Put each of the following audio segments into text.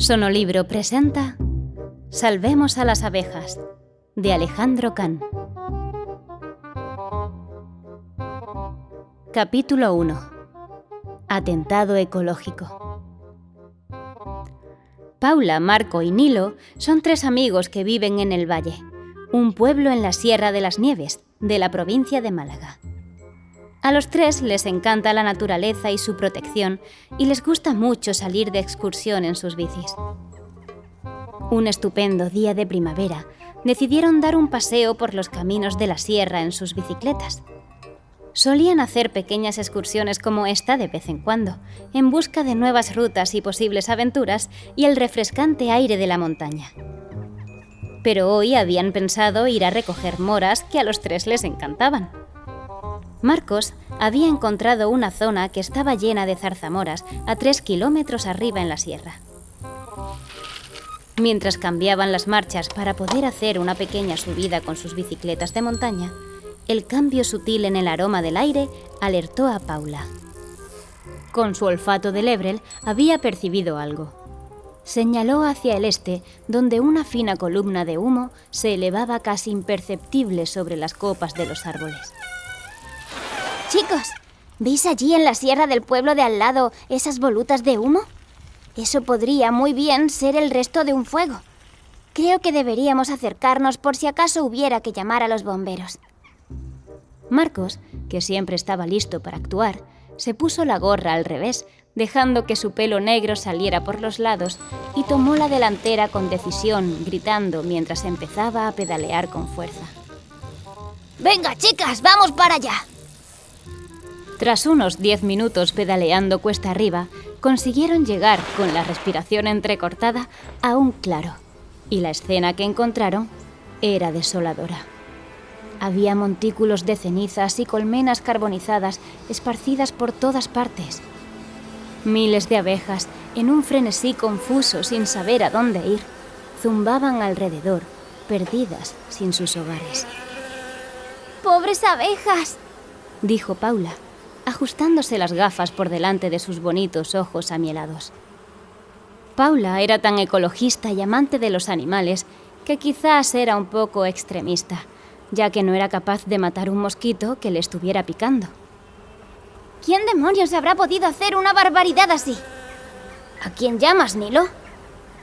Sonolibro presenta Salvemos a las abejas, de Alejandro Can. Capítulo 1. Atentado ecológico. Paula, Marco y Nilo son tres amigos que viven en el Valle, un pueblo en la Sierra de las Nieves, de la provincia de Málaga. A los tres les encanta la naturaleza y su protección y les gusta mucho salir de excursión en sus bicis. Un estupendo día de primavera, decidieron dar un paseo por los caminos de la sierra en sus bicicletas. Solían hacer pequeñas excursiones como esta de vez en cuando, en busca de nuevas rutas y posibles aventuras y el refrescante aire de la montaña. Pero hoy habían pensado ir a recoger moras que a los tres les encantaban. Marcos había encontrado una zona que estaba llena de zarzamoras a 3 kilómetros arriba en la sierra. Mientras cambiaban las marchas para poder hacer una pequeña subida con sus bicicletas de montaña, el cambio sutil en el aroma del aire alertó a Paula. Con su olfato de lebrel había percibido algo. Señaló hacia el este, donde una fina columna de humo se elevaba casi imperceptible sobre las copas de los árboles. Chicos, ¿veis allí en la sierra del pueblo de al lado esas volutas de humo? Eso podría muy bien ser el resto de un fuego. Creo que deberíamos acercarnos por si acaso hubiera que llamar a los bomberos. Marcos, que siempre estaba listo para actuar, se puso la gorra al revés, dejando que su pelo negro saliera por los lados y tomó la delantera con decisión, gritando mientras empezaba a pedalear con fuerza. ¡Venga, chicas, vamos para allá! Tras unos 10 minutos pedaleando cuesta arriba, consiguieron llegar, con la respiración entrecortada, a un claro. Y la escena que encontraron era desoladora. Había montículos de cenizas y colmenas carbonizadas esparcidas por todas partes. Miles de abejas, en un frenesí confuso sin saber a dónde ir, zumbaban alrededor, perdidas sin sus hogares. ¡Pobres abejas!, dijo Paula, ajustándose las gafas por delante de sus bonitos ojos amielados. Paula era tan ecologista y amante de los animales que quizás era un poco extremista, ya que no era capaz de matar un mosquito que le estuviera picando. ¿Quién demonios habrá podido hacer una barbaridad así? ¿A quién llamas, Nilo?,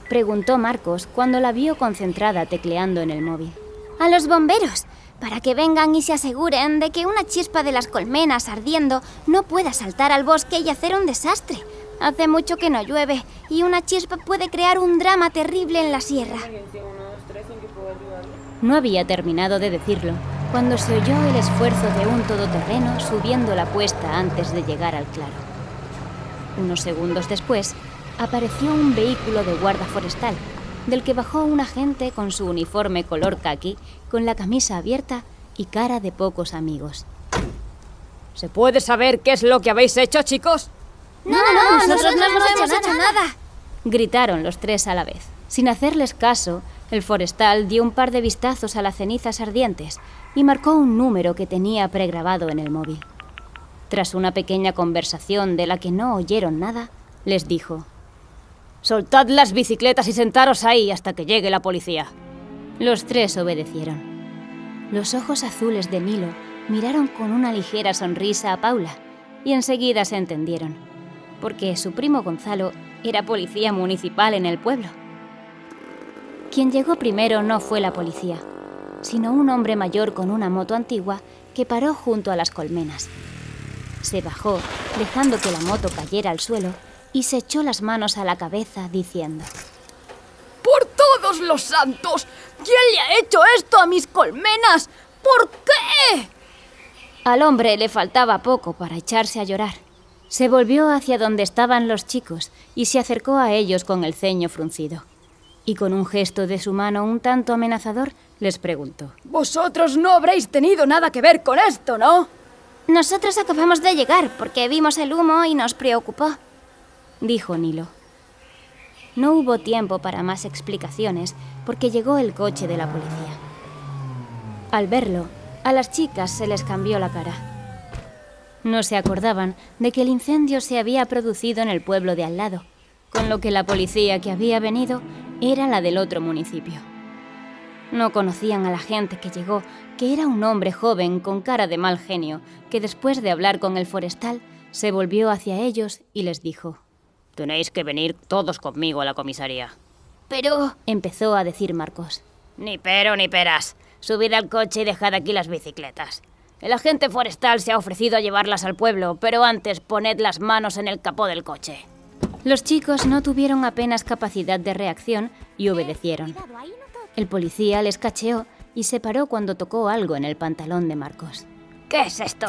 preguntó Marcos cuando la vio concentrada tecleando en el móvil. A los bomberos, para que vengan y se aseguren de que una chispa de las colmenas ardiendo no pueda saltar al bosque y hacer un desastre. Hace mucho que no llueve y una chispa puede crear un drama terrible en la sierra. No había terminado de decirlo cuando se oyó el esfuerzo de un todoterreno subiendo la cuesta antes de llegar al claro. Unos segundos después, apareció un vehículo de guarda forestal, del que bajó un agente con su uniforme color caqui, con la camisa abierta y cara de pocos amigos. ¿Se puede saber qué es lo que habéis hecho, chicos? No, nosotros no hemos hecho nada. Gritaron los tres a la vez. Sin hacerles caso, el forestal dio un par de vistazos a las cenizas ardientes y marcó un número que tenía pregrabado en el móvil. Tras una pequeña conversación de la que no oyeron nada, les dijo: «Soltad las bicicletas y sentaros ahí hasta que llegue la policía». Los tres obedecieron. Los ojos azules de Nilo miraron con una ligera sonrisa a Paula y enseguida se entendieron, porque su primo Gonzalo era policía municipal en el pueblo. Quien llegó primero no fue la policía, sino un hombre mayor con una moto antigua que paró junto a las colmenas. Se bajó, dejando que la moto cayera al suelo, y se echó las manos a la cabeza diciendo: ¡Por todos los santos! ¿Quién le ha hecho esto a mis colmenas? ¿Por qué? Al hombre le faltaba poco para echarse a llorar. Se volvió hacia donde estaban los chicos y se acercó a ellos con el ceño fruncido. Y con un gesto de su mano un tanto amenazador, les preguntó: «Vosotros no habréis tenido nada que ver con esto, ¿no?» Nosotros acabamos de llegar porque vimos el humo y nos preocupó, dijo Nilo. No hubo tiempo para más explicaciones porque llegó el coche de la policía. Al verlo, a las chicas se les cambió la cara. No se acordaban de que el incendio se había producido en el pueblo de al lado, con lo que la policía que había venido era la del otro municipio. No conocían a la gente que llegó, que era un hombre joven con cara de mal genio, que después de hablar con el forestal, se volvió hacia ellos y les dijo: «Tenéis que venir todos conmigo a la comisaría». Pero... empezó a decir Marcos. «Ni pero ni peras. Subid al coche y dejad aquí las bicicletas. El agente forestal se ha ofrecido a llevarlas al pueblo, pero antes poned las manos en el capó del coche». Los chicos no tuvieron apenas capacidad de reacción y obedecieron. El policía les cacheó y se paró cuando tocó algo en el pantalón de Marcos. «¿Qué es esto?»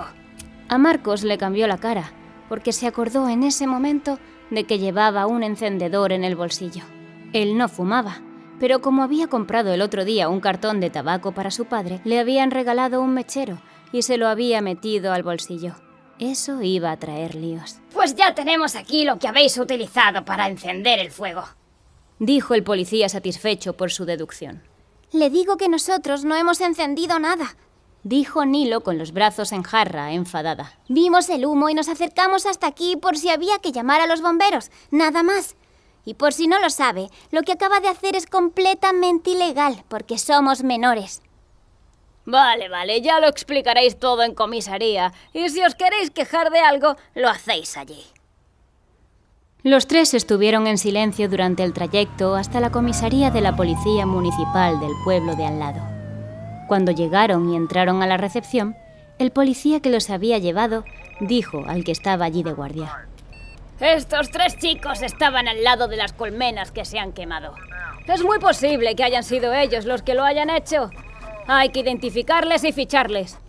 A Marcos le cambió la cara, porque se acordó en ese momento de que llevaba un encendedor en el bolsillo. Él no fumaba, pero como había comprado el otro día un cartón de tabaco para su padre, le habían regalado un mechero y se lo había metido al bolsillo. Eso iba a traer líos. «Pues ya tenemos aquí lo que habéis utilizado para encender el fuego», dijo el policía satisfecho por su deducción. Le digo que nosotros no hemos encendido nada, dijo Nilo con los brazos en jarra, enfadada. Vimos el humo y nos acercamos hasta aquí por si había que llamar a los bomberos, nada más. Y por si no lo sabe, lo que acaba de hacer es completamente ilegal, porque somos menores. Vale, ya lo explicaréis todo en comisaría, y si os queréis quejar de algo, lo hacéis allí. Los tres estuvieron en silencio durante el trayecto hasta la comisaría de la policía municipal del pueblo de al lado. Cuando llegaron y entraron a la recepción, el policía que los había llevado dijo al que estaba allí de guardia: «Estos 3 chicos estaban al lado de las colmenas que se han quemado. Es muy posible que hayan sido ellos los que lo hayan hecho. Hay que identificarles y ficharles».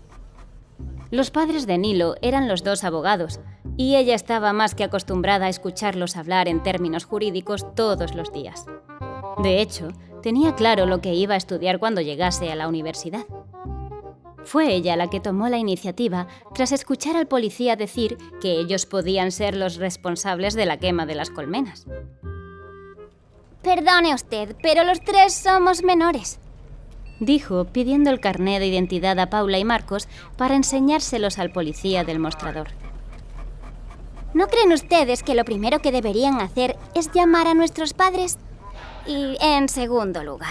Los padres de Nilo eran los 2 abogados, y ella estaba más que acostumbrada a escucharlos hablar en términos jurídicos todos los días. De hecho, tenía claro lo que iba a estudiar cuando llegase a la universidad. Fue ella la que tomó la iniciativa tras escuchar al policía decir que ellos podían ser los responsables de la quema de las colmenas. Perdone usted, pero los 3 somos menores, dijo, pidiendo el carné de identidad a Paula y Marcos para enseñárselos al policía del mostrador. ¿No creen ustedes que lo primero que deberían hacer es llamar a nuestros padres? Y, en segundo lugar,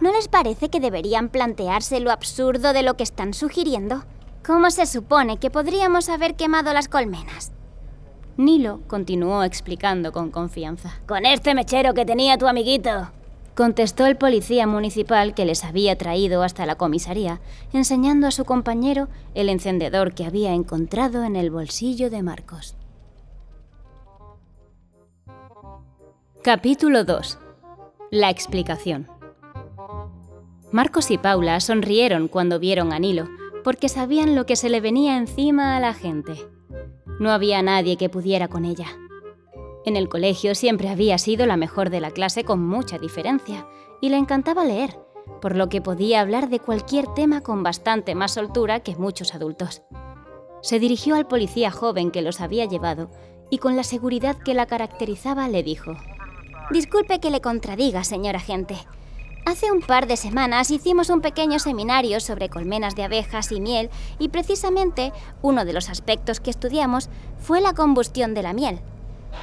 ¿no les parece que deberían plantearse lo absurdo de lo que están sugiriendo? ¿Cómo se supone que podríamos haber quemado las colmenas? Nilo continuó explicando con confianza. «Con este mechero que tenía tu amiguito», contestó el policía municipal que les había traído hasta la comisaría, enseñando a su compañero el encendedor que había encontrado en el bolsillo de Marcos. Capítulo 2. La explicación. Marcos y Paula sonrieron cuando vieron a Nilo, porque sabían lo que se le venía encima a la gente. No había nadie que pudiera con ella. En el colegio siempre había sido la mejor de la clase con mucha diferencia, y le encantaba leer, por lo que podía hablar de cualquier tema con bastante más soltura que muchos adultos. Se dirigió al policía joven que los había llevado, y con la seguridad que la caracterizaba le dijo: Disculpe que le contradiga, señor agente. Hace un par de semanas hicimos un pequeño seminario sobre colmenas de abejas y miel y precisamente uno de los aspectos que estudiamos fue la combustión de la miel.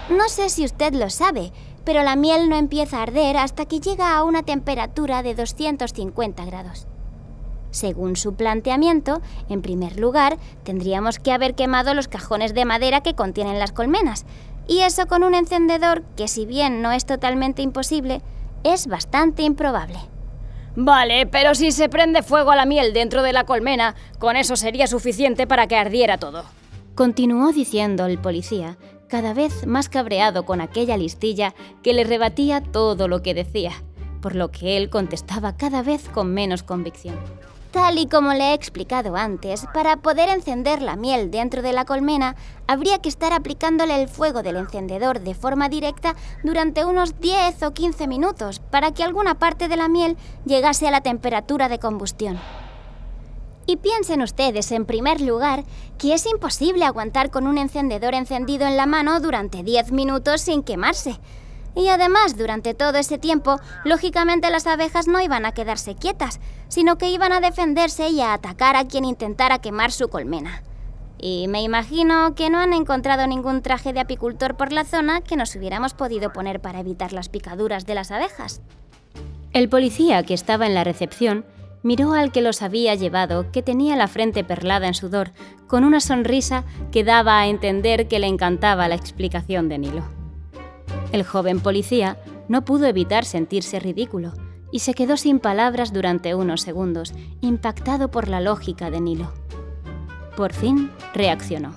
No sé si usted lo sabe, pero la miel no empieza a arder hasta que llega a una temperatura de 250 grados. Según su planteamiento, en primer lugar, tendríamos que haber quemado los cajones de madera que contienen las colmenas, y eso con un encendedor que, si bien no es totalmente imposible, es bastante improbable. Vale, pero si se prende fuego a la miel dentro de la colmena, con eso sería suficiente para que ardiera todo. Continuó diciendo el policía, cada vez más cabreado con aquella listilla que le rebatía todo lo que decía, por lo que él contestaba cada vez con menos convicción. Tal y como le he explicado antes, para poder encender la miel dentro de la colmena, habría que estar aplicándole el fuego del encendedor de forma directa durante unos 10 o 15 minutos para que alguna parte de la miel llegase a la temperatura de combustión. Y piensen ustedes, en primer lugar, que es imposible aguantar con un encendedor encendido en la mano durante 10 minutos sin quemarse. Y además, durante todo ese tiempo, lógicamente las abejas no iban a quedarse quietas, sino que iban a defenderse y a atacar a quien intentara quemar su colmena. Y me imagino que no han encontrado ningún traje de apicultor por la zona que nos hubiéramos podido poner para evitar las picaduras de las abejas. El policía que estaba en la recepción miró al que los había llevado, que tenía la frente perlada en sudor, con una sonrisa que daba a entender que le encantaba la explicación de Nilo. El joven policía no pudo evitar sentirse ridículo y se quedó sin palabras durante unos segundos, impactado por la lógica de Nilo. Por fin reaccionó.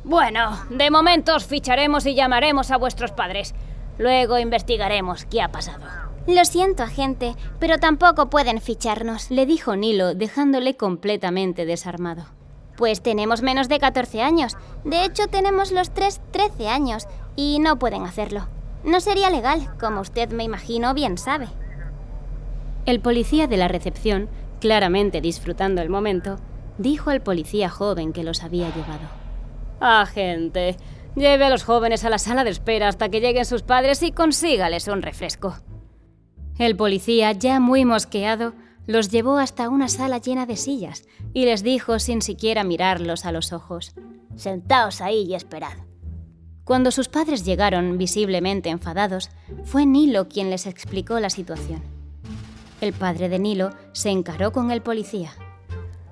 Bueno, de momento os ficharemos y llamaremos a vuestros padres. Luego investigaremos qué ha pasado. Lo siento, agente, pero tampoco pueden ficharnos, le dijo Nilo, dejándole completamente desarmado. Pues tenemos menos de 14 años. De hecho, tenemos los tres 13 años y no pueden hacerlo. No sería legal, como usted me imagino bien sabe. El policía de la recepción, claramente disfrutando el momento, dijo al policía joven que los había llevado. Agente, lleve a los jóvenes a la sala de espera hasta que lleguen sus padres y consígales un refresco. El policía, ya muy mosqueado, los llevó hasta una sala llena de sillas y les dijo sin siquiera mirarlos a los ojos: Sentaos ahí y esperad. Cuando sus padres llegaron, visiblemente enfadados, fue Nilo quien les explicó la situación. El padre de Nilo se encaró con el policía.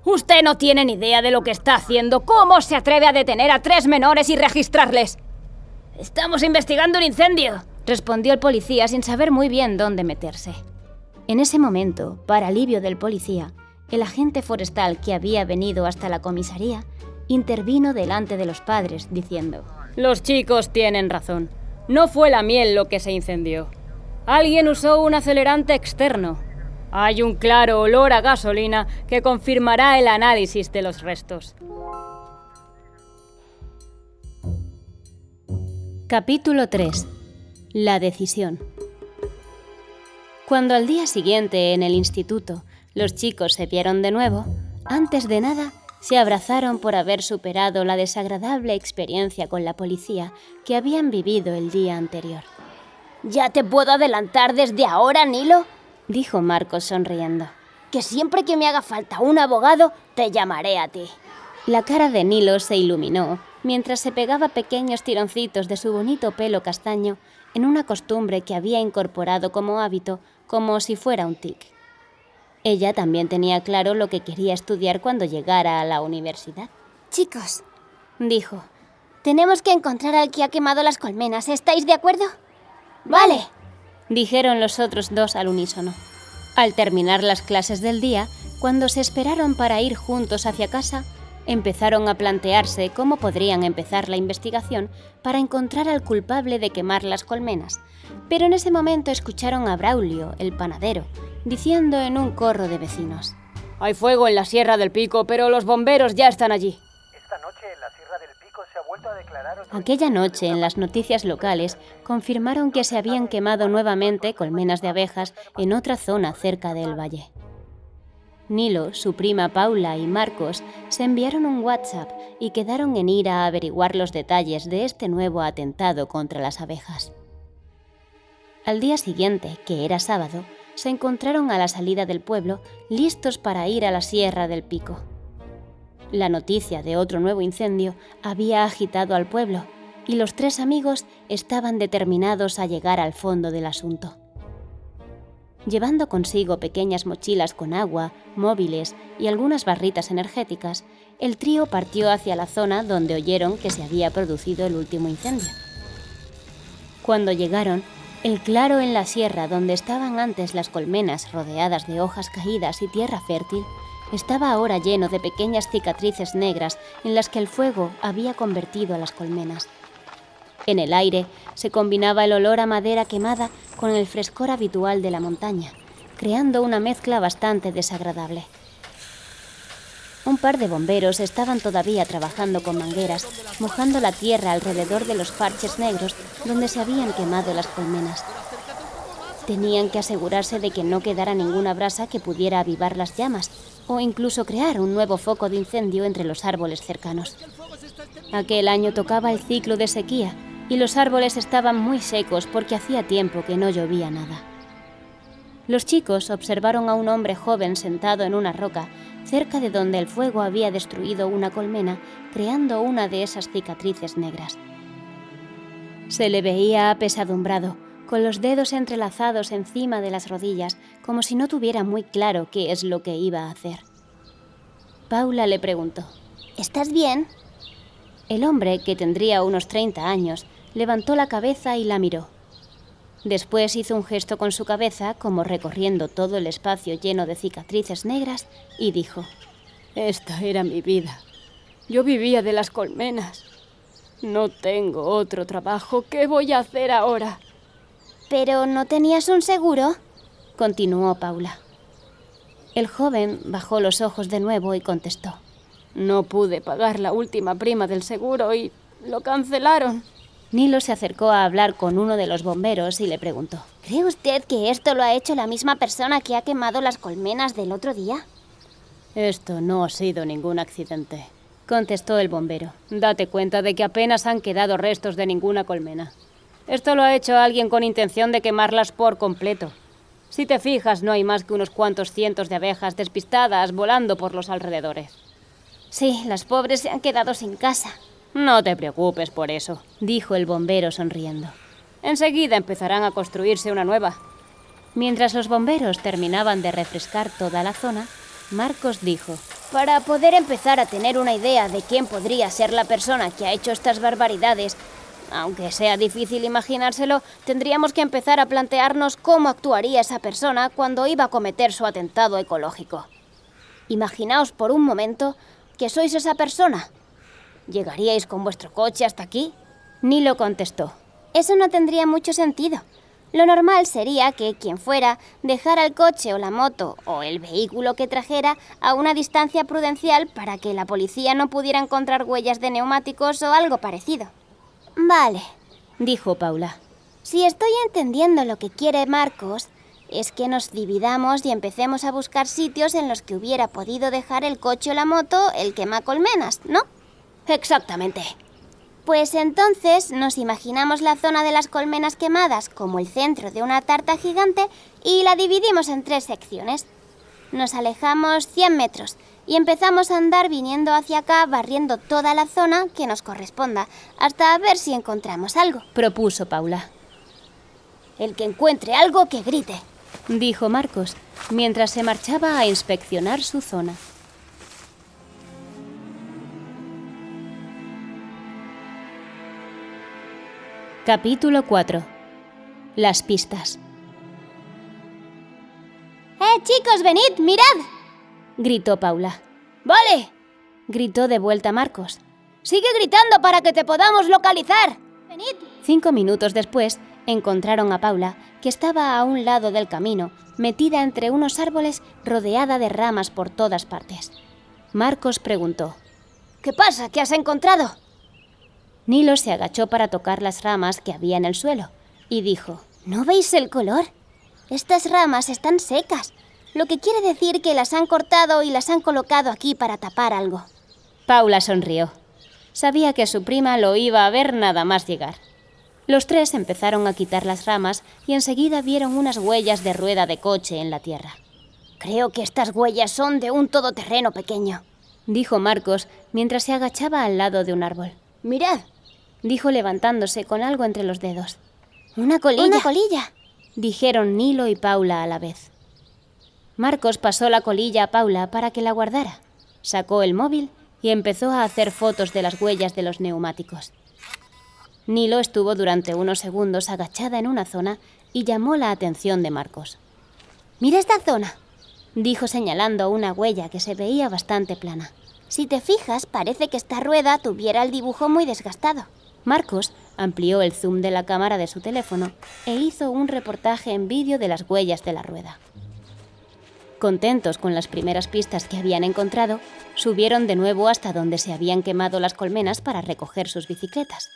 Usted no tiene ni idea de lo que está haciendo. ¿Cómo se atreve a detener a 3 menores y registrarles? Estamos investigando un incendio, respondió el policía sin saber muy bien dónde meterse. En ese momento, para alivio del policía, el agente forestal que había venido hasta la comisaría intervino delante de los padres diciendo: Los chicos tienen razón. No fue la miel lo que se incendió. Alguien usó un acelerante externo. Hay un claro olor a gasolina que confirmará el análisis de los restos. Capítulo 3. La decisión. Cuando al día siguiente en el instituto los chicos se vieron de nuevo, antes de nada se abrazaron por haber superado la desagradable experiencia con la policía que habían vivido el día anterior. ¿Ya te puedo adelantar desde ahora, Nilo?, dijo Marcos sonriendo. Que siempre que me haga falta un abogado, te llamaré a ti. La cara de Nilo se iluminó mientras se pegaba pequeños tironcitos de su bonito pelo castaño en una costumbre que había incorporado como hábito, como si fuera un tic. Ella también tenía claro lo que quería estudiar cuando llegara a la universidad. Chicos, dijo, tenemos que encontrar al que ha quemado las colmenas. ¿Estáis de acuerdo? Vale, dijeron los otros dos al unísono. Al terminar las clases del día, cuando se esperaron para ir juntos hacia casa, empezaron a plantearse cómo podrían empezar la investigación para encontrar al culpable de quemar las colmenas. Pero en ese momento escucharon a Braulio, el panadero, diciendo en un corro de vecinos: Hay fuego en la Sierra del Pico, pero los bomberos ya están allí. Esta noche en la Sierra del Pico se ha vuelto a declarar... Aquella noche en las noticias locales confirmaron que se habían quemado nuevamente colmenas de abejas en otra zona cerca del valle. Nilo, su prima Paula y Marcos se enviaron un WhatsApp y quedaron en ir a averiguar los detalles de este nuevo atentado contra las abejas. Al día siguiente, que era sábado, se encontraron a la salida del pueblo, listos para ir a la Sierra del Pico. La noticia de otro nuevo incendio había agitado al pueblo y los 3 amigos estaban determinados a llegar al fondo del asunto. Llevando consigo pequeñas mochilas con agua, móviles y algunas barritas energéticas, el trío partió hacia la zona donde oyeron que se había producido el último incendio. Cuando llegaron, el claro en la sierra donde estaban antes las colmenas rodeadas de hojas caídas y tierra fértil, estaba ahora lleno de pequeñas cicatrices negras en las que el fuego había convertido a las colmenas. En el aire se combinaba el olor a madera quemada con el frescor habitual de la montaña, creando una mezcla bastante desagradable. Un par de bomberos estaban todavía trabajando con mangueras, mojando la tierra alrededor de los parches negros donde se habían quemado las colmenas. Tenían que asegurarse de que no quedara ninguna brasa que pudiera avivar las llamas o incluso crear un nuevo foco de incendio entre los árboles cercanos. Aquel año tocaba el ciclo de sequía y los árboles estaban muy secos porque hacía tiempo que no llovía nada. Los chicos observaron a un hombre joven sentado en una roca, cerca de donde el fuego había destruido una colmena, creando una de esas cicatrices negras. Se le veía apesadumbrado, con los dedos entrelazados encima de las rodillas, como si no tuviera muy claro qué es lo que iba a hacer. Paula le preguntó: ¿Estás bien? El hombre, que tendría unos 30 años, levantó la cabeza y la miró. Después hizo un gesto con su cabeza, como recorriendo todo el espacio lleno de cicatrices negras, y dijo: Esta era mi vida. Yo vivía de las colmenas. No tengo otro trabajo. ¿Qué voy a hacer ahora? ¿Pero no tenías un seguro? Continuó Paula. El joven bajó los ojos de nuevo y contestó: No pude pagar la última prima del seguro y lo cancelaron. Nilo se acercó a hablar con uno de los bomberos y le preguntó: ¿Cree usted que esto lo ha hecho la misma persona que ha quemado las colmenas del otro día? Esto no ha sido ningún accidente, contestó el bombero. Date cuenta de que apenas han quedado restos de ninguna colmena. Esto lo ha hecho alguien con intención de quemarlas por completo. Si te fijas, no hay más que unos cuantos cientos de abejas despistadas volando por los alrededores. Sí, las pobres se han quedado sin casa. No te preocupes por eso, dijo el bombero sonriendo. Enseguida empezarán a construirse una nueva. Mientras los bomberos terminaban de refrescar toda la zona, Marcos dijo: Para poder empezar a tener una idea de quién podría ser la persona que ha hecho estas barbaridades, aunque sea difícil imaginárselo, tendríamos que empezar a plantearnos cómo actuaría esa persona cuando iba a cometer su atentado ecológico. Imaginaos por un momento que sois esa persona. ¿Llegaríais con vuestro coche hasta aquí? Nilo contestó: Eso no tendría mucho sentido. Lo normal sería que quien fuera dejara el coche o la moto o el vehículo que trajera a una distancia prudencial para que la policía no pudiera encontrar huellas de neumáticos o algo parecido. Vale, dijo Paula. Si estoy entendiendo lo que quiere Marcos, es que nos dividamos y empecemos a buscar sitios en los que hubiera podido dejar el coche o la moto el quemacolmenas, ¿no? Exactamente. Pues entonces nos imaginamos la zona de las colmenas quemadas como el centro de una tarta gigante y la dividimos en 3 secciones. Nos alejamos 100 metros y empezamos a andar viniendo hacia acá, barriendo toda la zona que nos corresponda, hasta ver si encontramos algo, propuso Paula. El que encuentre algo, que grite, dijo Marcos, mientras se marchaba a inspeccionar su zona. Capítulo 4. Las pistas. Chicos, venid, mirad, gritó Paula. ¡Vale!, gritó de vuelta Marcos. ¡Sigue gritando para que te podamos localizar! Venid. 5 minutos después, encontraron a Paula, que estaba a un lado del camino, metida entre unos árboles, rodeada de ramas por todas partes. Marcos preguntó: ¿Qué pasa? ¿Qué has encontrado? Nilo se agachó para tocar las ramas que había en el suelo y dijo: ¿No veis el color? Estas ramas están secas, lo que quiere decir que las han cortado y las han colocado aquí para tapar algo. Paula sonrió. Sabía que su prima lo iba a ver nada más llegar. Los 3 empezaron a quitar las ramas y enseguida vieron unas huellas de rueda de coche en la tierra. Creo que estas huellas son de un todoterreno pequeño, dijo Marcos mientras se agachaba al lado de un árbol. Mirad, dijo levantándose con algo entre los dedos. ¡Una colilla! ¡Una colilla!, dijeron Nilo y Paula a la vez. Marcos pasó la colilla a Paula para que la guardara. Sacó el móvil y empezó a hacer fotos de las huellas de los neumáticos. Nilo estuvo durante unos segundos agachada en una zona y llamó la atención de Marcos. «Mira esta zona», dijo señalando una huella que se veía bastante plana. «Si te fijas, parece que esta rueda tuviera el dibujo muy desgastado». Marcos amplió el zoom de la cámara de su teléfono e hizo un reportaje en vídeo de las huellas de la rueda. Contentos con las primeras pistas que habían encontrado, subieron de nuevo hasta donde se habían quemado las colmenas para recoger sus bicicletas.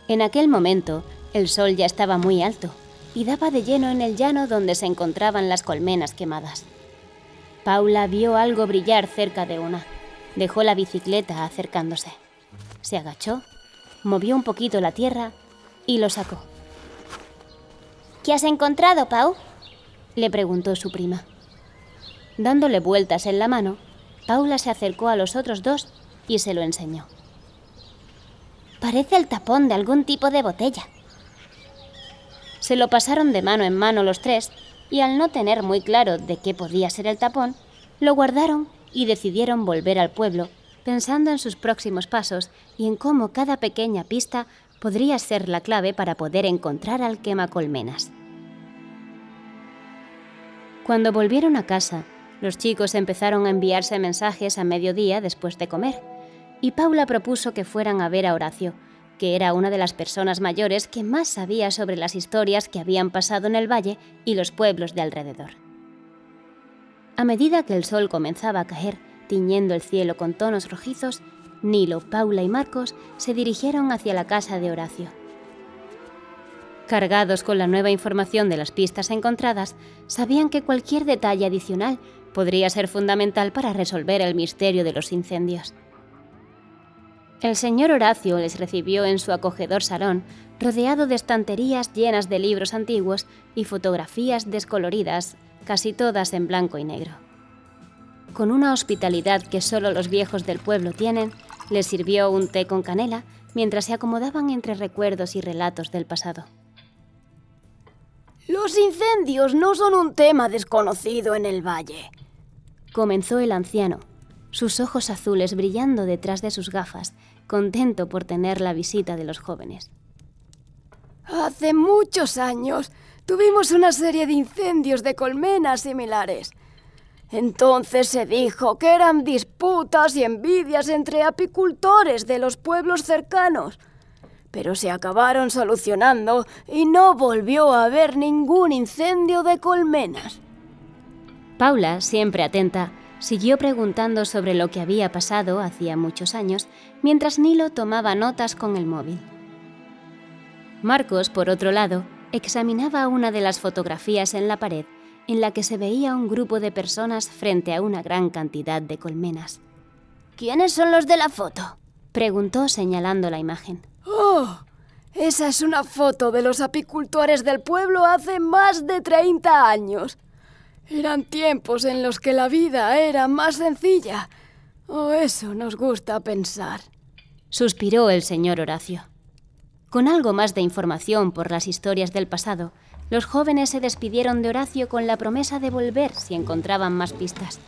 En aquel momento, el sol ya estaba muy alto y daba de lleno en el llano donde se encontraban las colmenas quemadas. Paula vio algo brillar cerca de una. Dejó la bicicleta acercándose. Se agachó, movió un poquito la tierra y lo sacó. ¿Qué has encontrado, Pau?, le preguntó su prima. Dándole vueltas en la mano, Paula se acercó a los otros dos y se lo enseñó. Parece el tapón de algún tipo de botella. Se lo pasaron de mano en mano los tres y al no tener muy claro de qué podía ser el tapón, lo guardaron y decidieron volver al pueblo, pensando en sus próximos pasos y en cómo cada pequeña pista podría ser la clave para poder encontrar al quemacolmenas. Cuando volvieron a casa, los chicos empezaron a enviarse mensajes a mediodía después de comer, y Paula propuso que fueran a ver a Horacio, que era una de las personas mayores que más sabía sobre las historias que habían pasado en el valle y los pueblos de alrededor. A medida que el sol comenzaba a caer, tiñendo el cielo con tonos rojizos, Nilo, Paula y Marcos se dirigieron hacia la casa de Horacio. Cargados con la nueva información de las pistas encontradas, sabían que cualquier detalle adicional podría ser fundamental para resolver el misterio de los incendios. El señor Horacio les recibió en su acogedor salón, rodeado de estanterías llenas de libros antiguos y fotografías descoloridas, casi todas en blanco y negro. Con una hospitalidad que solo los viejos del pueblo tienen, les sirvió un té con canela mientras se acomodaban entre recuerdos y relatos del pasado. Los incendios no son un tema desconocido en el valle, comenzó el anciano, sus ojos azules brillando detrás de sus gafas, contento por tener la visita de los jóvenes. Hace muchos años tuvimos una serie de incendios de colmenas similares. Entonces se dijo que eran disputas y envidias entre apicultores de los pueblos cercanos, pero se acabaron solucionando y no volvió a haber ningún incendio de colmenas. Paula, siempre atenta, siguió preguntando sobre lo que había pasado hacía muchos años, mientras Nilo tomaba notas con el móvil. Marcos, por otro lado, examinaba una de las fotografías en la pared en la que se veía un grupo de personas frente a una gran cantidad de colmenas. ¿Quiénes son los de la foto?, preguntó señalando la imagen. ¡Oh! Esa es una foto de los apicultores del pueblo hace más de 30 años. Eran tiempos en los que la vida era más sencilla. O eso nos gusta pensar. Suspiró el señor Horacio. Con algo más de información por las historias del pasado, los jóvenes se despidieron de Horacio con la promesa de volver si encontraban más pistas.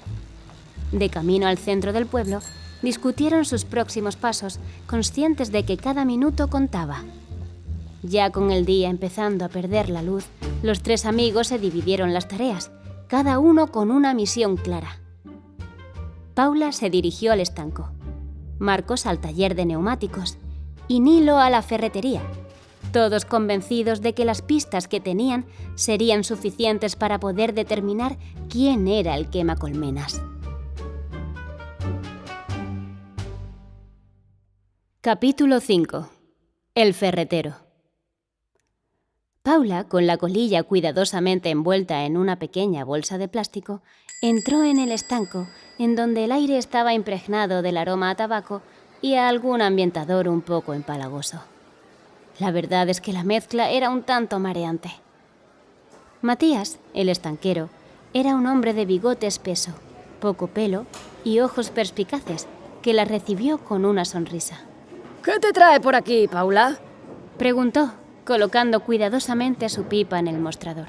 De camino al centro del pueblo, discutieron sus próximos pasos, conscientes de que cada minuto contaba. Ya con el día empezando a perder la luz, los tres amigos se dividieron las tareas, cada uno con una misión clara. Paula se dirigió al estanco, Marcos al taller de neumáticos y Nilo a la ferretería, todos convencidos de que las pistas que tenían serían suficientes para poder determinar quién era el quemacolmenas. Capítulo 5. El ferretero. Paula, con la colilla cuidadosamente envuelta en una pequeña bolsa de plástico, entró en el estanco, en donde el aire estaba impregnado del aroma a tabaco y a algún ambientador un poco empalagoso. La verdad es que la mezcla era un tanto mareante. Matías, el estanquero, era un hombre de bigote espeso, poco pelo y ojos perspicaces, que la recibió con una sonrisa. ¿Qué te trae por aquí, Paula?, preguntó, colocando cuidadosamente su pipa en el mostrador.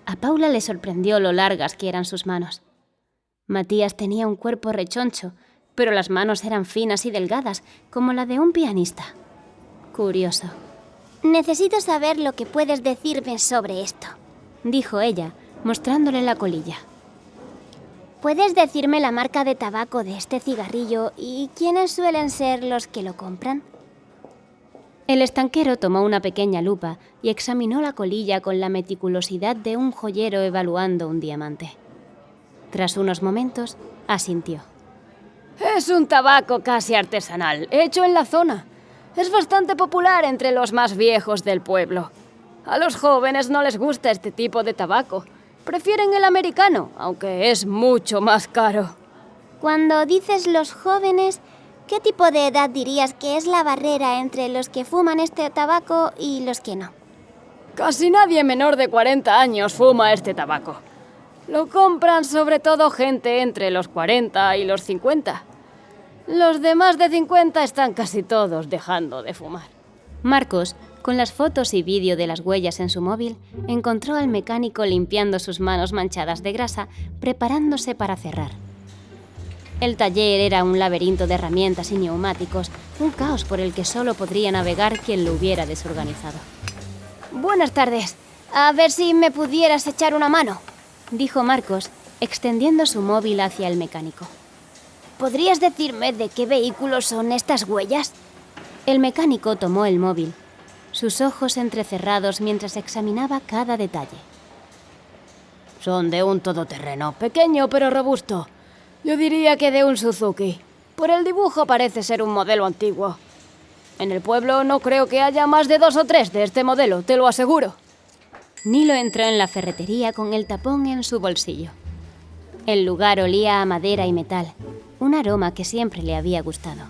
A Paula le sorprendió lo largas que eran sus manos. Matías tenía un cuerpo rechoncho, pero las manos eran finas y delgadas, como la de un pianista. Curioso. Necesito saber lo que puedes decirme sobre esto, dijo ella, mostrándole la colilla. ¿Puedes decirme la marca de tabaco de este cigarrillo y quiénes suelen ser los que lo compran? El estanquero tomó una pequeña lupa y examinó la colilla con la meticulosidad de un joyero evaluando un diamante. Tras unos momentos, asintió. Es un tabaco casi artesanal, hecho en la zona. Es bastante popular entre los más viejos del pueblo. A los jóvenes no les gusta este tipo de tabaco. Prefieren el americano, aunque es mucho más caro. Cuando dices los jóvenes, ¿qué tipo de edad dirías que es la barrera entre los que fuman este tabaco y los que no? Casi nadie menor de 40 años fuma este tabaco. Lo compran sobre todo gente entre los 40 y los 50. Los de más de 50 están casi todos dejando de fumar. Marcos, con las fotos y vídeo de las huellas en su móvil, encontró al mecánico limpiando sus manos manchadas de grasa, preparándose para cerrar. El taller era un laberinto de herramientas y neumáticos, un caos por el que solo podría navegar quien lo hubiera desorganizado. Buenas tardes. A ver si me pudieras echar una mano, dijo Marcos, extendiendo su móvil hacia el mecánico. ¿Podrías decirme de qué vehículos son estas huellas? El mecánico tomó el móvil, sus ojos entrecerrados mientras examinaba cada detalle. Son de un todoterreno, pequeño pero robusto. Yo diría que de un Suzuki. Por el dibujo parece ser un modelo antiguo. En el pueblo no creo que haya más de 2 o 3 de este modelo, te lo aseguro. Nilo entró en la ferretería con el tapón en su bolsillo. El lugar olía a madera y metal, un aroma que siempre le había gustado.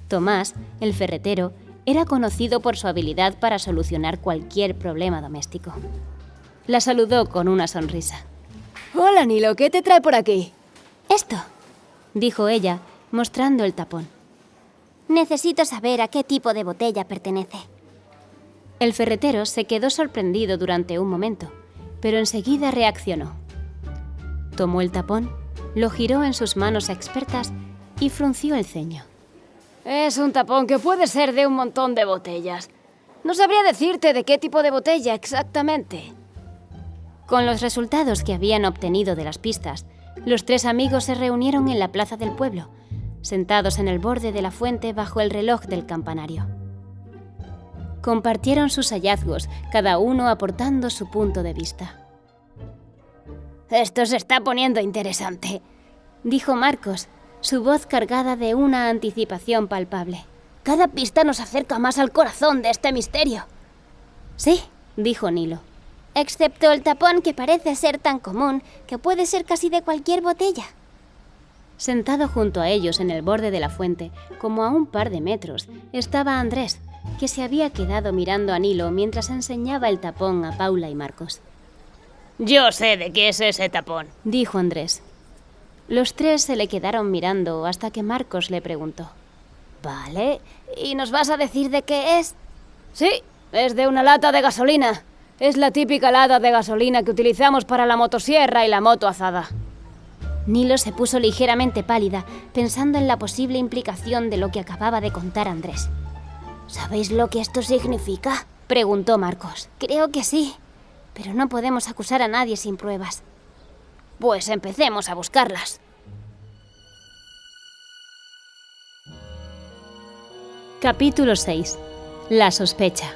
Tomás, el ferretero, era conocido por su habilidad para solucionar cualquier problema doméstico. La saludó con una sonrisa. Hola, Nilo, ¿qué te trae por aquí? Esto, dijo ella, mostrando el tapón. Necesito saber a qué tipo de botella pertenece. El ferretero se quedó sorprendido durante un momento, pero enseguida reaccionó. Tomó el tapón, lo giró en sus manos expertas y frunció el ceño. Es un tapón que puede ser de un montón de botellas. No sabría decirte de qué tipo de botella exactamente. Con los resultados que habían obtenido de las pistas, los 3 amigos se reunieron en la plaza del pueblo, sentados en el borde de la fuente bajo el reloj del campanario. Compartieron sus hallazgos, cada uno aportando su punto de vista. Esto se está poniendo interesante, dijo Marcos, su voz cargada de una anticipación palpable. Cada pista nos acerca más al corazón de este misterio. Sí, dijo Nilo. Excepto el tapón, que parece ser tan común que puede ser casi de cualquier botella. Sentado junto a ellos en el borde de la fuente, como a un par de metros, estaba Andrés, que se había quedado mirando a Nilo mientras enseñaba el tapón a Paula y Marcos. Yo sé de qué es ese tapón, dijo Andrés. Los 3 se le quedaron mirando hasta que Marcos le preguntó. Vale, ¿y nos vas a decir de qué es? Sí, es de una lata de gasolina. Es la típica lata de gasolina que utilizamos para la motosierra y la moto azada. Nilo se puso ligeramente pálida, pensando en la posible implicación de lo que acababa de contar Andrés. ¿Sabéis lo que esto significa?, preguntó Marcos. Creo que sí, pero no podemos acusar a nadie sin pruebas. Pues empecemos a buscarlas. Capítulo 6. La sospecha.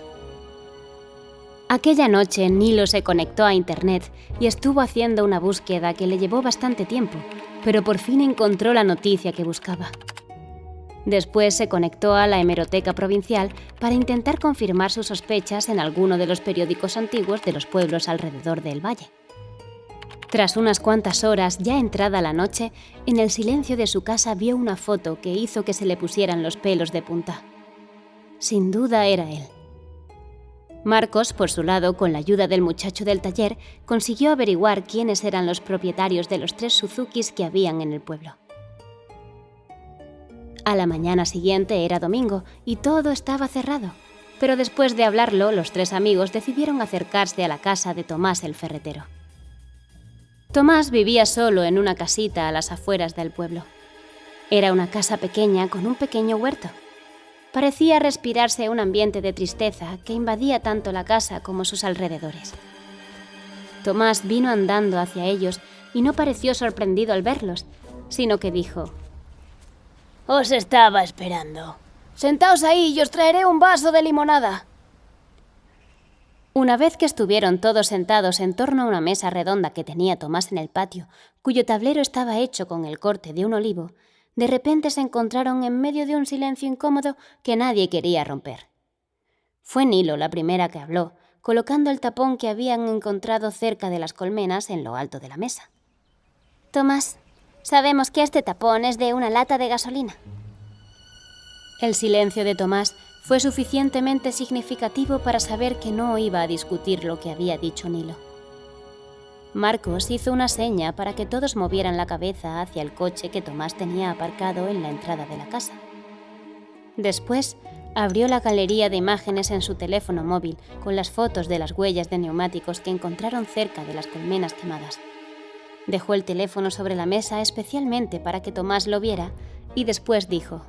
Aquella noche Nilo se conectó a Internet y estuvo haciendo una búsqueda que le llevó bastante tiempo, pero por fin encontró la noticia que buscaba. Después se conectó a la hemeroteca provincial para intentar confirmar sus sospechas en alguno de los periódicos antiguos de los pueblos alrededor del valle. Tras unas cuantas horas, ya entrada la noche, en el silencio de su casa vio una foto que hizo que se le pusieran los pelos de punta. Sin duda era él. Marcos, por su lado, con la ayuda del muchacho del taller, consiguió averiguar quiénes eran los propietarios de los 3 Suzukis que habían en el pueblo. A la mañana siguiente era domingo y todo estaba cerrado, pero después de hablarlo, los 3 amigos decidieron acercarse a la casa de Tomás el ferretero. Tomás vivía solo en una casita a las afueras del pueblo. Era una casa pequeña con un pequeño huerto. Parecía respirarse un ambiente de tristeza que invadía tanto la casa como sus alrededores. Tomás vino andando hacia ellos y no pareció sorprendido al verlos, sino que dijo: «Os estaba esperando. Sentaos ahí y os traeré un vaso de limonada». Una vez que estuvieron todos sentados en torno a una mesa redonda que tenía Tomás en el patio, cuyo tablero estaba hecho con el corte de un olivo, de repente se encontraron en medio de un silencio incómodo que nadie quería romper. Fue Nilo la primera que habló, colocando el tapón que habían encontrado cerca de las colmenas en lo alto de la mesa. Tomás, sabemos que este tapón es de una lata de gasolina. El silencio de Tomás fue suficientemente significativo para saber que no iba a discutir lo que había dicho Nilo. Marcos hizo una seña para que todos movieran la cabeza hacia el coche que Tomás tenía aparcado en la entrada de la casa. Después, abrió la galería de imágenes en su teléfono móvil con las fotos de las huellas de neumáticos que encontraron cerca de las colmenas quemadas. Dejó el teléfono sobre la mesa especialmente para que Tomás lo viera y después dijo: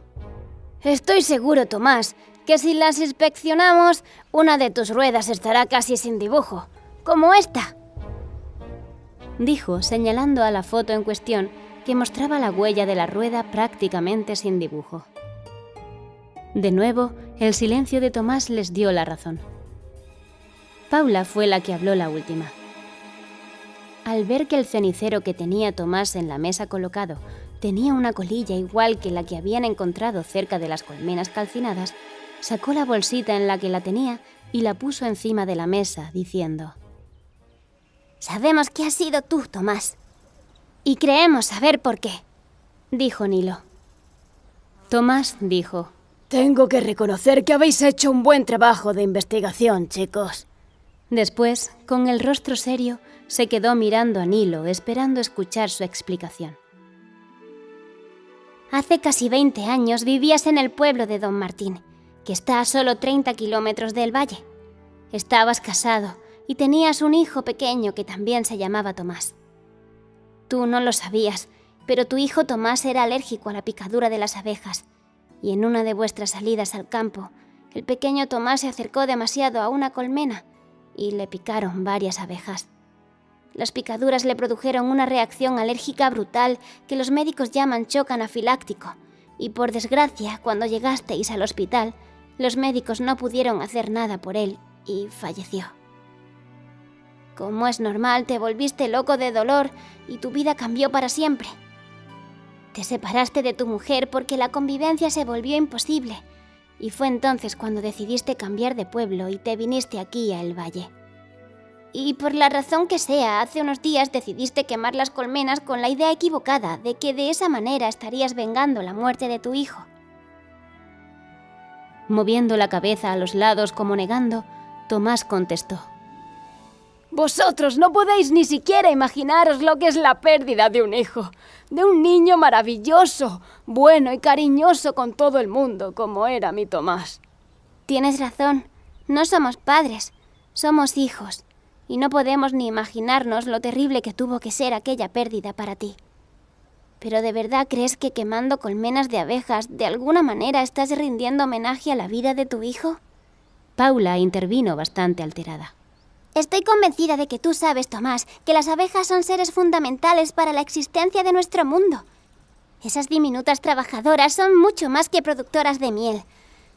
Estoy seguro, Tomás, que si las inspeccionamos, una de tus ruedas estará casi sin dibujo, como esta. Dijo, señalando a la foto en cuestión que mostraba la huella de la rueda prácticamente sin dibujo. De nuevo, el silencio de Tomás les dio la razón. Paula fue la que habló la última. Al ver que el cenicero que tenía Tomás en la mesa colocado tenía una colilla igual que la que habían encontrado cerca de las colmenas calcinadas, sacó la bolsita en la que la tenía y la puso encima de la mesa, diciendo: Sabemos que has sido tú, Tomás. Y creemos saber por qué, dijo Nilo. Tomás dijo: Tengo que reconocer que habéis hecho un buen trabajo de investigación, chicos. Después, con el rostro serio, se quedó mirando a Nilo, esperando escuchar su explicación. Hace casi 20 años vivías en el pueblo de Don Martín, que está a solo 30 kilómetros del valle. Estabas casado y tenías un hijo pequeño que también se llamaba Tomás. Tú no lo sabías, pero tu hijo Tomás era alérgico a la picadura de las abejas, y en una de vuestras salidas al campo, el pequeño Tomás se acercó demasiado a una colmena y le picaron varias abejas. Las picaduras le produjeron una reacción alérgica brutal que los médicos llaman shock anafiláctico, y por desgracia, cuando llegasteis al hospital, los médicos no pudieron hacer nada por él y falleció. Como es normal, te volviste loco de dolor y tu vida cambió para siempre. Te separaste de tu mujer porque la convivencia se volvió imposible, y fue entonces cuando decidiste cambiar de pueblo y te viniste aquí a El Valle. Y por la razón que sea, hace unos días decidiste quemar las colmenas con la idea equivocada de que de esa manera estarías vengando la muerte de tu hijo. Moviendo la cabeza a los lados como negando, Tomás contestó: Vosotros no podéis ni siquiera imaginaros lo que es la pérdida de un hijo, de un niño maravilloso, bueno y cariñoso con todo el mundo, como era mi Tomás. Tienes razón, no somos padres, somos hijos, y no podemos ni imaginarnos lo terrible que tuvo que ser aquella pérdida para ti. ¿Pero de verdad crees que quemando colmenas de abejas de alguna manera estás rindiendo homenaje a la vida de tu hijo? Paula intervino bastante alterada. Estoy convencida de que tú sabes, Tomás, que las abejas son seres fundamentales para la existencia de nuestro mundo. Esas diminutas trabajadoras son mucho más que productoras de miel.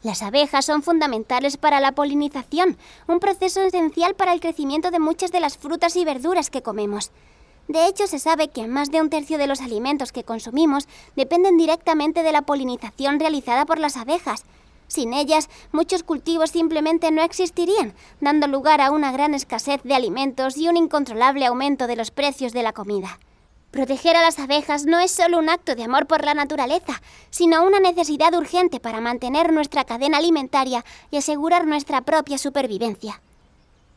Las abejas son fundamentales para la polinización, un proceso esencial para el crecimiento de muchas de las frutas y verduras que comemos. De hecho, se sabe que más de un tercio de los alimentos que consumimos dependen directamente de la polinización realizada por las abejas. Sin ellas, muchos cultivos simplemente no existirían, dando lugar a una gran escasez de alimentos y un incontrolable aumento de los precios de la comida. Proteger a las abejas no es solo un acto de amor por la naturaleza, sino una necesidad urgente para mantener nuestra cadena alimentaria y asegurar nuestra propia supervivencia.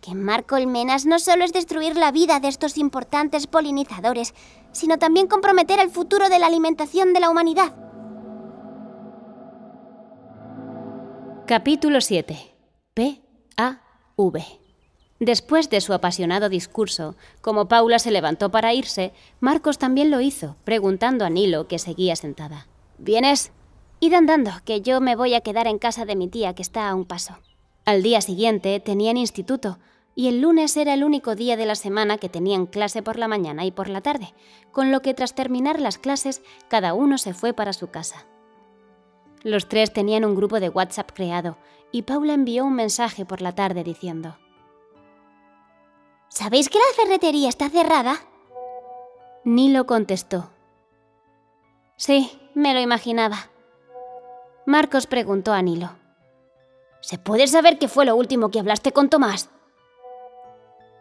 Quemar colmenas no solo es destruir la vida de estos importantes polinizadores, sino también comprometer el futuro de la alimentación de la humanidad. Capítulo 7. P.A.V. Después de su apasionado discurso, como Paula se levantó para irse, Marcos también lo hizo, preguntando a Nilo, que seguía sentada: ¿Vienes? Id andando, que yo me voy a quedar en casa de mi tía, que está a un paso. Al día siguiente tenían instituto, y el lunes era el único día de la semana que tenían clase por la mañana y por la tarde, con lo que tras terminar las clases, cada uno se fue para su casa. Los tres tenían un grupo de WhatsApp creado, y Paula envió un mensaje por la tarde diciendo: ¿Sabéis que la ferretería está cerrada? Nilo contestó: Sí, me lo imaginaba. Marcos preguntó a Nilo: ¿Se puede saber qué fue lo último que hablaste con Tomás?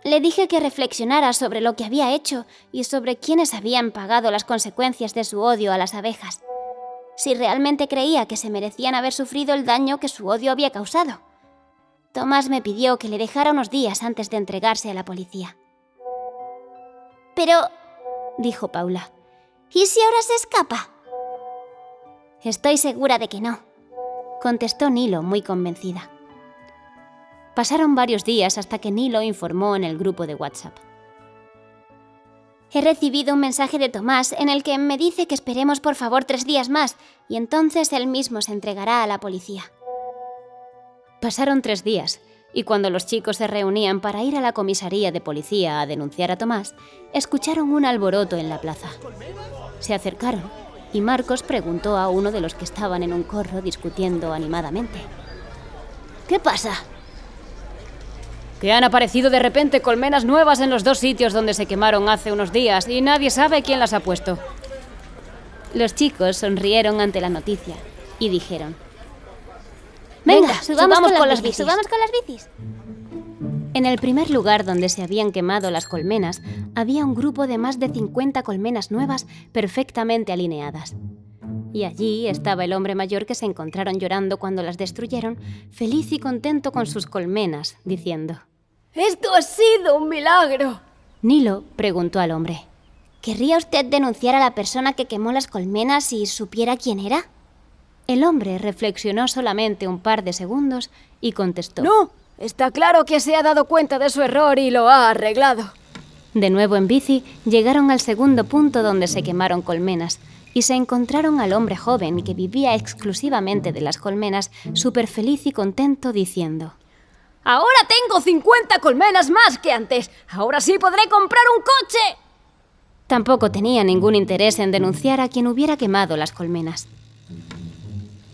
Le dije que reflexionara sobre lo que había hecho y sobre quiénes habían pagado las consecuencias de su odio a las abejas. si realmente creía que se merecían haber sufrido el daño que su odio había causado. Tomás me pidió que le dejara unos días antes de entregarse a la policía. Pero, dijo Paula, ¿y si ahora se escapa? Estoy segura de que no, contestó Nilo muy convencida. Pasaron varios días hasta que Nilo informó en el grupo de WhatsApp. He recibido un mensaje de Tomás en el que me dice que esperemos por favor 3 días más y entonces él mismo se entregará a la policía. Pasaron 3 días y cuando los chicos se reunían para ir a la comisaría de policía a denunciar a Tomás, escucharon un alboroto en la plaza. Se acercaron y Marcos preguntó a uno de los que estaban en un corro discutiendo animadamente. ¿Qué pasa? Que han aparecido de repente colmenas nuevas en los 2 sitios donde se quemaron hace unos días y nadie sabe quién las ha puesto. Los chicos sonrieron ante la noticia y dijeron: Venga, subamos con las bicis. En el primer lugar donde se habían quemado las colmenas, había un grupo de más de 50 colmenas nuevas perfectamente alineadas. Y allí estaba el hombre mayor que se encontraron llorando cuando las destruyeron, feliz y contento con sus colmenas, diciendo: ¡Esto ha sido un milagro! Nilo preguntó al hombre: ¿Querría usted denunciar a la persona que quemó las colmenas si supiera quién era? El hombre reflexionó solamente un par de segundos y contestó: No, está claro que se ha dado cuenta de su error y lo ha arreglado. De nuevo en bici, llegaron al segundo punto donde se quemaron colmenas y se encontraron al hombre joven que vivía exclusivamente de las colmenas, súper feliz y contento, diciendo: ¡Ahora tengo 50 colmenas más que antes! ¡Ahora sí podré comprar un coche! Tampoco tenía ningún interés en denunciar a quien hubiera quemado las colmenas.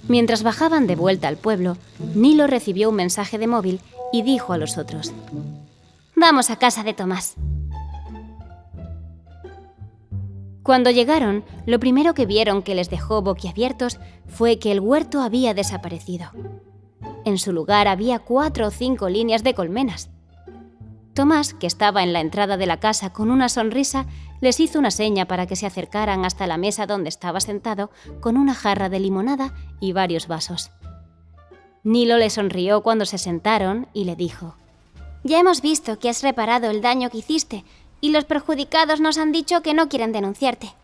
Mientras bajaban de vuelta al pueblo, Nilo recibió un mensaje de móvil y dijo a los otros: Vamos a casa de Tomás. Cuando llegaron, lo primero que vieron que les dejó boquiabiertos fue que el huerto había desaparecido. En su lugar había 4 o 5 líneas de colmenas. Tomás, que estaba en la entrada de la casa con una sonrisa, les hizo una seña para que se acercaran hasta la mesa donde estaba sentado con una jarra de limonada y varios vasos. Nilo le sonrió cuando se sentaron y le dijo: Ya hemos visto que has reparado el daño que hiciste y los perjudicados nos han dicho que no quieren denunciarte.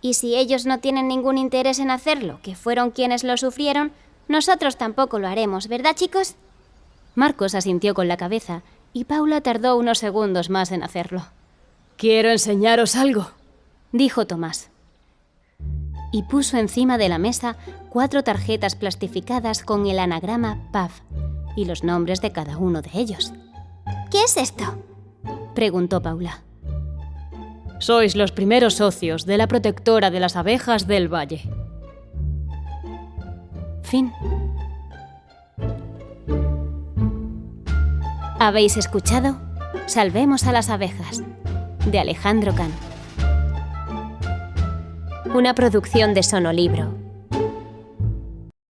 Y si ellos no tienen ningún interés en hacerlo, que fueron quienes lo sufrieron, nosotros tampoco lo haremos, ¿verdad, chicos? Marcos asintió con la cabeza y Paula tardó unos segundos más en hacerlo. Quiero enseñaros algo, dijo Tomás. Y puso encima de la mesa 4 tarjetas plastificadas con el anagrama PAF y los nombres de cada uno de ellos. ¿Qué es esto?, preguntó Paula. Sois los primeros socios de la protectora de las abejas del valle. Fin. Habéis escuchado Salvemos a las abejas, de Alejandro Can. Una producción de Sonolibro.